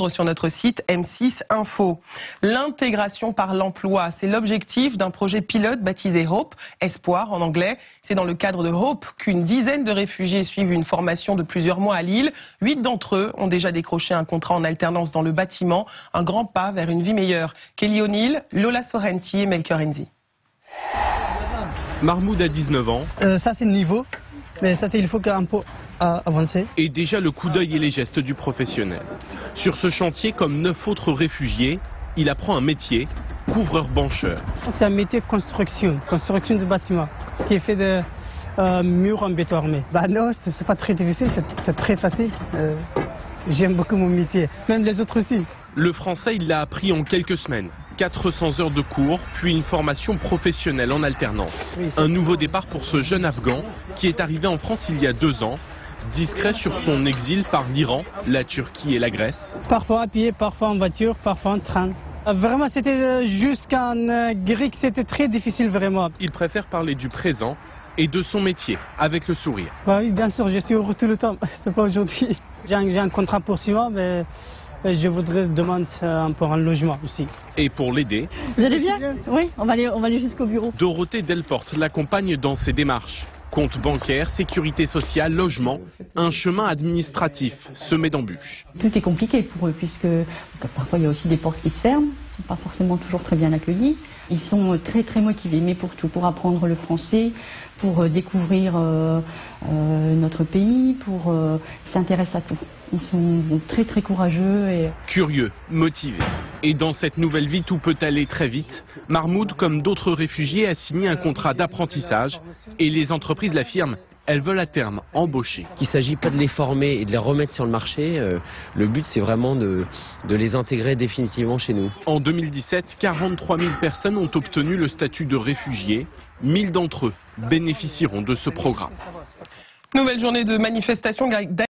sur notre site M6 Info. L'intégration par l'emploi, c'est l'objectif d'un projet pilote baptisé Hope, Espoir en anglais. C'est dans le cadre de Hope qu'une dizaine de réfugiés suivent une formation de plusieurs mois à Lille. 8 d'entre eux ont déjà décroché un contrat en alternance dans le bâtiment. Un grand pas vers une vie meilleure. Kelly O'Neill, Lola Sorrenti et Melchior Enzi. Mahmoud a 19 ans. Ça c'est le niveau, mais ça il faut un peu avancer. Et déjà le coup d'œil et les gestes du professionnel. Sur ce chantier, comme 9 autres réfugiés, il apprend un métier, couvreur-bancheur. C'est un métier construction de bâtiment, qui est fait de murs en béton armé. Bah non, c'est pas très difficile, c'est très facile. J'aime beaucoup mon métier, même les autres aussi. Le français, il l'a appris en quelques semaines. 400 heures de cours, puis une formation professionnelle en alternance. Un nouveau départ pour ce jeune Afghan qui est arrivé en France il y a 2 ans, discret sur son exil par l'Iran, la Turquie et la Grèce. Parfois à pied, parfois en voiture, parfois en train. Vraiment, c'était jusqu'en grec, c'était très difficile vraiment. Il préfère parler du présent et de son métier, avec le sourire. Bah oui, bien sûr, je suis heureux tout le temps, c'est pas aujourd'hui. J'ai un contrat pour 6 mois, mais je voudrais demander un logement aussi. Et pour l'aider, vous allez bien? Oui, on va aller jusqu'au bureau. Dorothée Delporte l'accompagne dans ses démarches. Compte bancaire, sécurité sociale, logement, un chemin administratif semé d'embûches. Tout est compliqué pour eux puisque parfois il y a aussi des portes qui se ferment, ils ne sont pas forcément toujours très bien accueillis. Ils sont très motivés, mais pour tout, pour apprendre le français, pour découvrir notre pays, ils s'intéressent à tout. Ils sont très courageux. Et curieux, motivés. Et dans cette nouvelle vie, tout peut aller très vite. Mahmoud, comme d'autres réfugiés, a signé un contrat d'apprentissage et les entreprises l'affirment. Elles veulent à terme embaucher. Il ne s'agit pas de les former et de les remettre sur le marché. Le but, c'est vraiment de les intégrer définitivement chez nous. En 2017, 43 000 personnes ont obtenu le statut de réfugié. 1000 d'entre eux bénéficieront de ce programme. Nouvelle journée de manifestation.